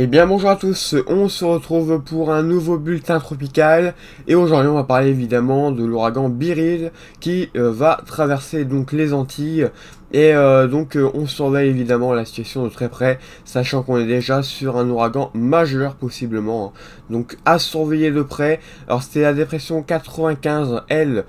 Eh bien bonjour à tous, on se retrouve pour un nouveau bulletin tropical et aujourd'hui on va parler évidemment de l'ouragan Beryl qui va traverser donc les Antilles et on surveille évidemment la situation de très près, sachant qu'on est déjà sur un ouragan majeur possiblement, hein. Donc à surveiller de près. Alors c'était la dépression 95 elle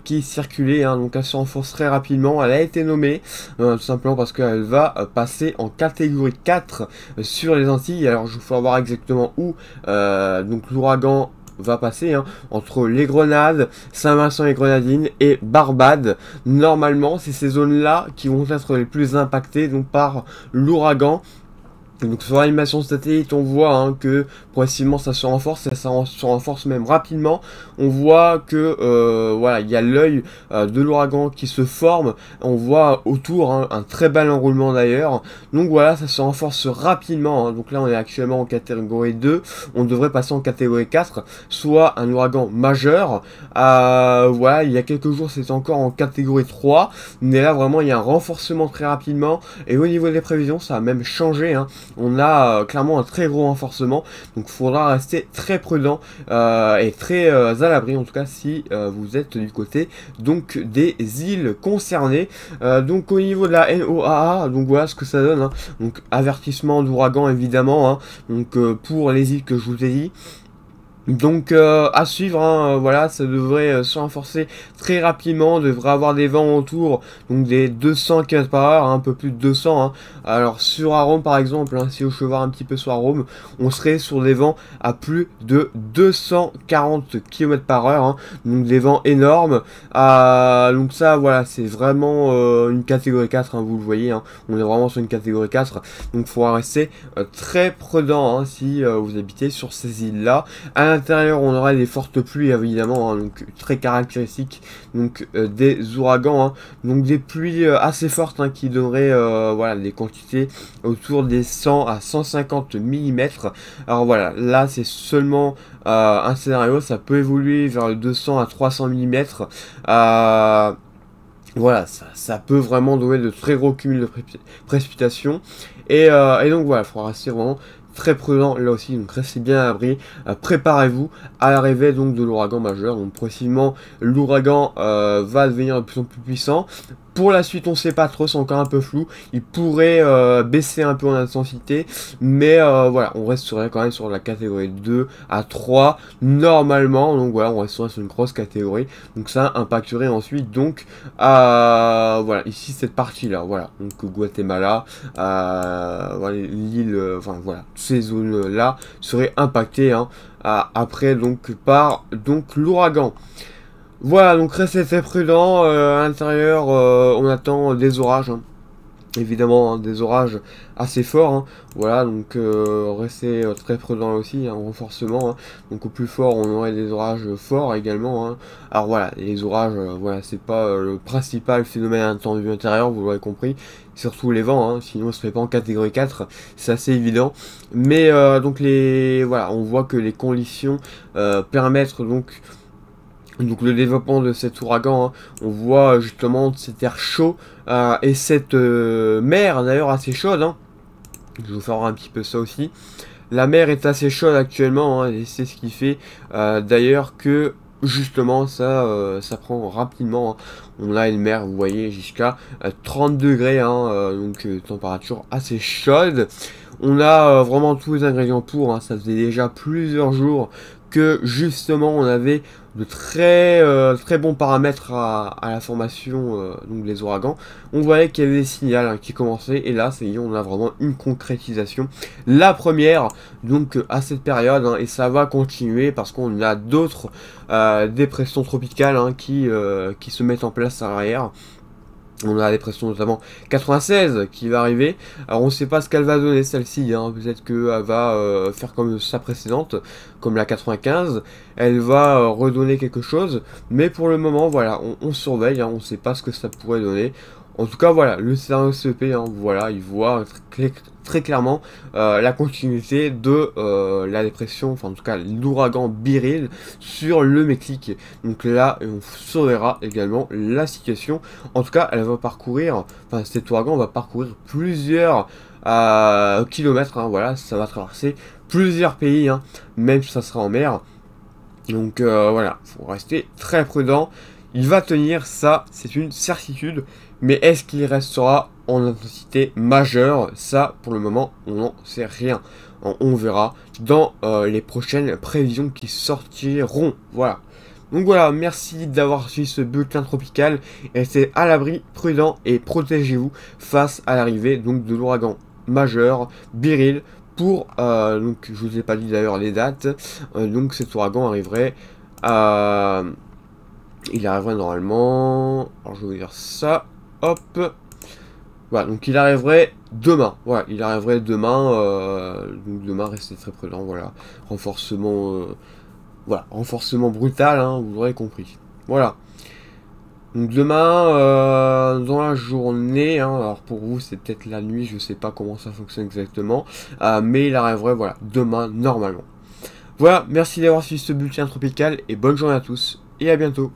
qui circulait, hein, donc elle se renforce très rapidement. Elle a été nommée tout simplement parce qu'elle va passer en catégorie 4 sur les Antilles. Alors je faut voir exactement où donc l'ouragan va passer, hein, entre les Grenades, Saint-Vincent et Grenadines et Barbade. Normalement, c'est ces zones-là qui vont être les plus impactées donc par l'ouragan. Donc sur l'animation satellite, on voit, hein, que progressivement ça se renforce, et ça se renforce même rapidement. On voit que voilà, il y a l'œil de l'ouragan qui se forme. On voit autour, hein, un très bel enroulement d'ailleurs. Donc voilà, ça se renforce rapidement, hein. Donc là on est actuellement en catégorie 2, on devrait passer en catégorie 4, soit un ouragan majeur. Voilà, il y a quelques jours c'était encore en catégorie 3, mais là vraiment il y a un renforcement très rapidement. Et au niveau des prévisions, ça a même changé, hein. On a clairement un très gros renforcement, donc il faudra rester très prudent et très à l'abri, en tout cas si vous êtes du côté donc des îles concernées. Donc au niveau de la NOAA, donc voilà ce que ça donne, hein. Donc avertissement d'ouragan évidemment, hein, donc pour les îles que je vous ai dit. Donc à suivre, hein, voilà, ça devrait se renforcer très rapidement, on devrait avoir des vents autour, donc des 200 km/h, un peu plus de 200, hein. Alors sur Arome par exemple, hein, si on cheval un petit peu sur Arome, on serait sur des vents à plus de 240 km/h, hein, donc des vents énormes. Donc ça voilà, c'est vraiment une catégorie 4, hein, vous le voyez, hein, on est vraiment sur une catégorie 4, donc il faudra rester très prudent, hein, si vous habitez sur ces îles là. À l'intérieur, on aura des fortes pluies évidemment, hein, donc très caractéristiques donc des ouragans, hein, donc des pluies assez fortes, hein, qui donneraient voilà, des quantités autour des 100 à 150 mm. Alors voilà, là c'est seulement un scénario, ça peut évoluer vers le 200 à 300 mm. Voilà, ça peut vraiment donner de très gros cumuls de précipitations. Et donc voilà, il faudra rester vraiment très prudent là aussi, donc restez bien à l'abri, préparez-vous à l'arrivée donc de l'ouragan majeur. Donc progressivement l'ouragan va devenir de plus en plus puissant. Pour la suite on sait pas trop, c'est encore un peu flou, il pourrait baisser un peu en intensité, mais voilà, on resterait quand même sur la catégorie 2 à 3 normalement, donc voilà, on resterait sur une grosse catégorie, donc ça impacterait ensuite donc voilà, ici cette partie là, voilà, donc Guatemala, voilà, l'île, enfin voilà, ces zones là seraient impactées, hein, après donc par donc l'ouragan. Voilà, donc restez très prudent, à l'intérieur on attend des orages, hein. Évidemment, hein, des orages assez forts, hein. Voilà, donc restez très prudent aussi, hein, renforcement, hein. Donc au plus fort on aurait des orages forts également, hein. Alors voilà, les orages, voilà, c'est pas le principal phénomène attendu intérieur, vous l'aurez compris, surtout les vents, hein, sinon on serait pas en catégorie 4, c'est assez évident. Mais donc voilà, on voit que les conditions permettent donc le développement de cet ouragan, hein. On voit justement cet air chaud et cette mer d'ailleurs assez chaude, hein. Je vais vous faire un petit peu ça aussi. La mer est assez chaude actuellement, hein, et c'est ce qui fait d'ailleurs que justement ça prend rapidement, hein. On a une mer, vous voyez, jusqu'à 30 degrés, hein, donc température assez chaude. On a vraiment tous les ingrédients pour, hein. Ça faisait déjà plusieurs jours que justement on avait de très bons paramètres à la formation donc des ouragans. On voyait qu'il y avait des signaux, hein, qui commençaient, et là ça y est, on a vraiment une concrétisation. La première donc à cette période, hein, et ça va continuer parce qu'on a d'autres dépressions tropicales, hein, qui se mettent en place à l'arrière. On a la dépression notamment 96 qui va arriver. Alors on ne sait pas ce qu'elle va donner celle-ci, hein. Peut-être qu'elle va faire comme sa précédente, comme la 95. Elle va redonner quelque chose. Mais pour le moment, voilà, on surveille, hein. On ne sait pas ce que ça pourrait donner. En tout cas, voilà, le scénario CEP, hein, voilà, il voit très clairement la continuité de la dépression, enfin en tout cas l'ouragan Beryl sur le Mexique. Donc là, on surveillera également la situation. En tout cas, elle va parcourir, enfin cet ouragan va parcourir plusieurs kilomètres, hein, voilà, ça va traverser plusieurs pays, hein, même si ça sera en mer. Donc voilà, faut rester très prudent. Il va tenir, ça, c'est une certitude. Mais est-ce qu'il restera en intensité majeure? Ça, pour le moment, on n'en sait rien. On verra dans les prochaines prévisions qui sortiront. Voilà. Donc voilà, merci d'avoir suivi ce bulletin tropical. Restez à l'abri, prudent et protégez-vous face à l'arrivée donc de l'ouragan majeur, Beryl. Pour, donc je vous ai pas dit d'ailleurs les dates, donc cet ouragan arriverait il arriverait normalement, alors je vais vous dire ça, hop, voilà, donc il arriverait demain, voilà, il arriverait demain, donc demain restez très prudent, voilà, renforcement, voilà, renforcement brutal, hein, vous l'aurez compris, voilà. Donc demain, dans la journée, hein, alors pour vous c'est peut-être la nuit, je sais pas comment ça fonctionne exactement, mais il arriverait, voilà, demain normalement. Voilà, merci d'avoir suivi ce bulletin tropical et bonne journée à tous et à bientôt.